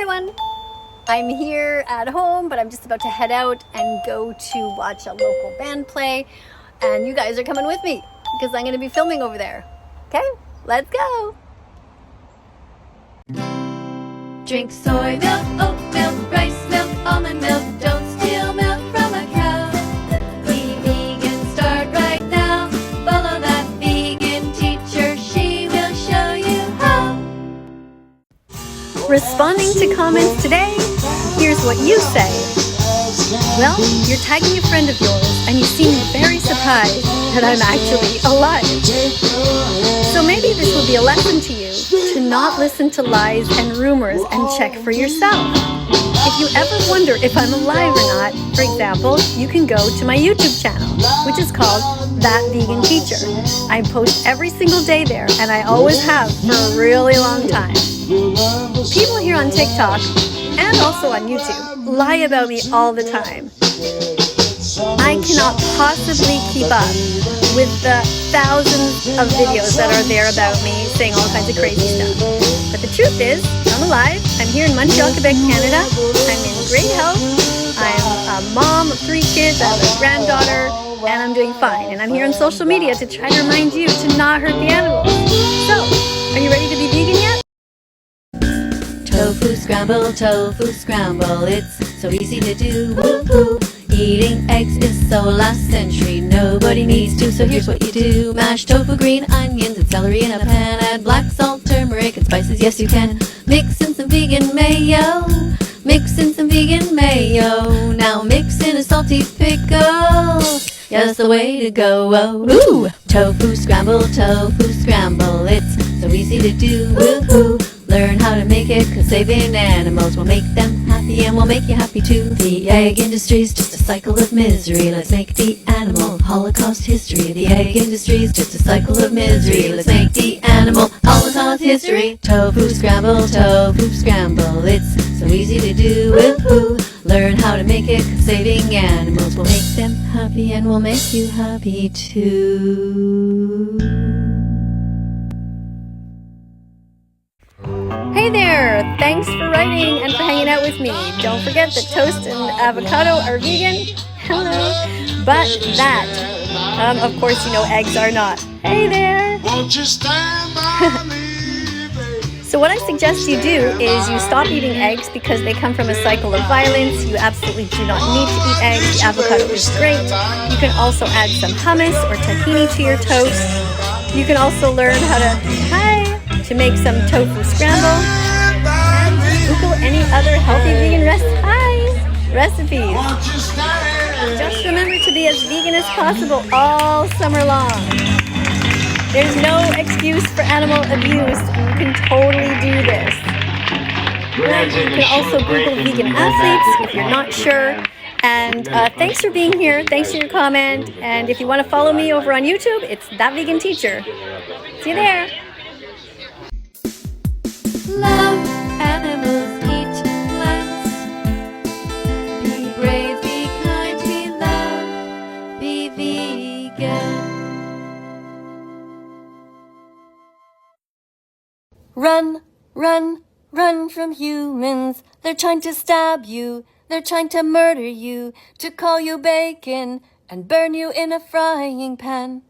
everyone! I'm here at home, but I'm just about to head out and go to watch a local band play. And you guys are coming with me because I'm going to be filming over there. Okay, let's go! Drink soy milk, oat milk, rice milk, almond milk. Don't steal milk from a cow. Be vegan, start right now. Follow that vegan teacher, she will show you how. Responding to comments today, here's what you say. Well, you're tagging a friend of yours and you seem very surprised that I'm actually alive. So maybe this will be a lesson to you to not listen to lies and rumors and check for yourself. If you ever wonder if I'm alive or not, for example, you can go to my YouTube channel, which is called That Vegan Teacher. I post every single day there, and I always have for a really long time. People here on TikTok and also on YouTube lie about me all the time. I cannot possibly keep up with the thousands of videos that are there about me saying all kinds of crazy stuff. But the truth is, I'm alive. I'm here in Montreal, Quebec, Canada. I'm in great health. I'm a mom of 3 kids. I have a granddaughter, and I'm doing fine. And I'm here on social media to try to remind you to not hurt the animals. So, are you ready to be vegan yet? Tofu scramble, it's so easy to do, woo-hoo. Eating eggs is so last century, nobody needs to, so here's what you do. Mash tofu, green onions, and celery in a pan. Add black salt, turmeric, and spices, yes you can. Mix in some vegan mayo, now mix in a salty pickle. Yeah, that's the way to go, oh, ooh. Tofu scramble, it's so easy to do, woo-hoo. Learn how to make it, cause saving animals will make them happy and will make you happy too. The egg industry's just a cycle of misery. Let's make the animal holocaust history. The egg industry's just a cycle of misery. Let's make the animal holocaust history. Tofu scramble, it's so easy to do, woo-hoo. Learn how to make it, cause saving animals will make them happy and will make you happy too. Hey there! Thanks for writing and for hanging out with me. Don't forget that toast and avocado are vegan. Hello. But that, of course, you know eggs are not. Hey there! Won't you stand by me, baby? So what I suggest you do is you stop eating eggs because they come from a cycle of violence. You absolutely do not need to eat eggs. The avocado is great. You can also add some hummus or tahini to your toast. You can also learn how to make some tofu scramble and Google any other healthy vegan recipes. Just remember to be as vegan as possible all summer long. There's no excuse for animal abuse. You can totally do this. You can also Google vegan athletes if you're not sure. And thanks for being here. Thanks for your comment. And if you want to follow me over on YouTube, it's That Vegan Teacher. See you there. Love animals, eat plants. Be brave, be kind, be love, be vegan. Run, run, run from humans. They're trying to stab you. They're trying to murder you, to call you bacon and burn you in a frying pan.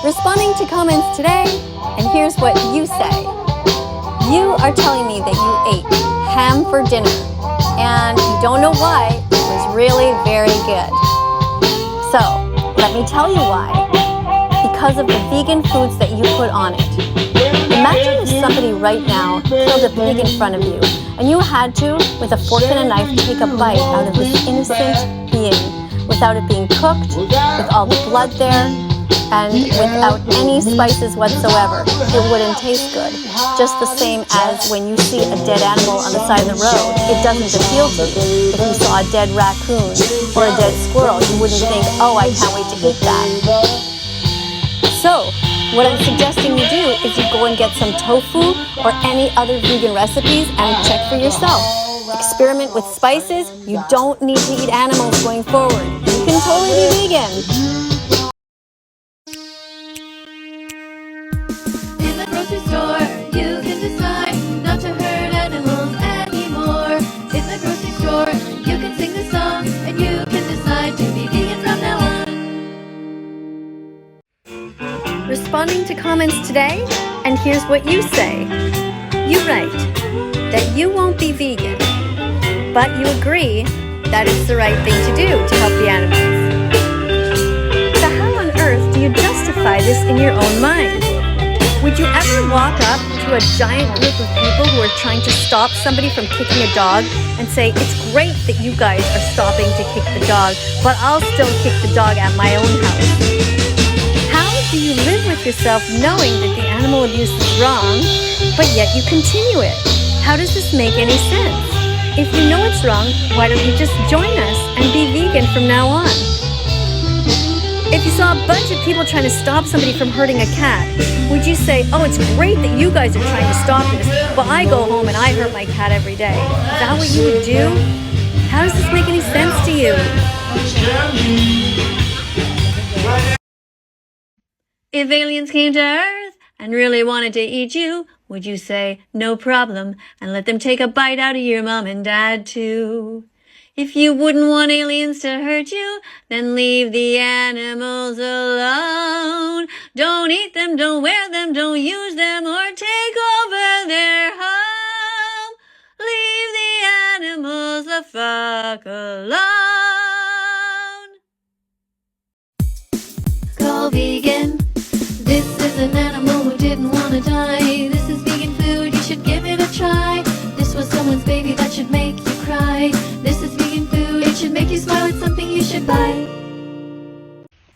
Responding to comments today, and here's what you say. You are telling me that you ate ham for dinner, and you don't know why. It was really very good. So, let me tell you why. Because of the vegan foods that you put on it. Imagine if somebody right now killed a pig in front of you, and you had to, with a fork and a knife, take a bite out of this innocent being, without it being cooked, with all the blood there, and without any spices whatsoever. It wouldn't taste good. Just the same as when you see a dead animal on the side of the road, it doesn't appeal to you. If you saw a dead raccoon or a dead squirrel, you wouldn't think, oh, I can't wait to eat that. So, what I'm suggesting you do is you go and get some tofu or any other vegan recipes and check for yourself. Experiment with spices. You don't need to eat animals going forward. You can totally be vegan. In the grocery store, you can decide responding to comments today, and here's what you say. You write that you won't be vegan, but you agree that it's the right thing to do to help the animals. So how on earth do you justify this in your own mind? Would you ever walk up to a giant group of people who are trying to stop somebody from kicking a dog and say, it's great that you guys are stopping to kick the dog, but I'll still kick the dog at my own house? How do you live with yourself knowing that the animal abuse is wrong, but yet you continue it? How does this make any sense? If you know it's wrong, why don't you just join us and be vegan from now on? If you saw a bunch of people trying to stop somebody from hurting a cat, would you say, oh, it's great that you guys are trying to stop this, but I go home and I hurt my cat every day? Is that what you would do? How does this make any sense to you? If aliens came to Earth and really wanted to eat you, would you say, no problem, and let them take a bite out of your mom and dad too? If you wouldn't want aliens to hurt you, then leave the animals alone. Don't eat them, don't wear them, don't use them, or take over their home. Leave the animals the fuck alone. Go vegan. This is an animal who didn't want to die. This is vegan food, you should give it a try. This was someone's baby that should make you cry. This is vegan food, it should make you smile. It's something you should buy.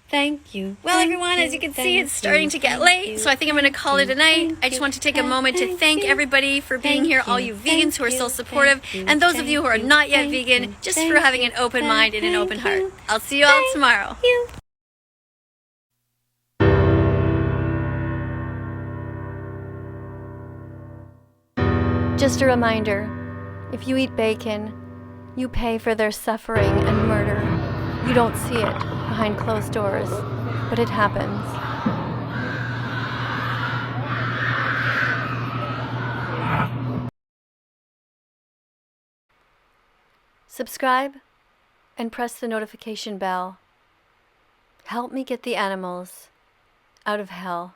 Thank you. Well, everyone, as you can see, it's starting to get late, so I think I'm going to call it a night. I just want to take a moment to thank everybody for being here, all you vegans who are still supportive, and those of you who are not yet vegan, just for having an open mind and an open heart. I'll see you all tomorrow. Just a reminder, if you eat bacon, you pay for their suffering and murder. You don't see it behind closed doors, but it happens. Subscribe and press the notification bell. Help me get the animals out of hell.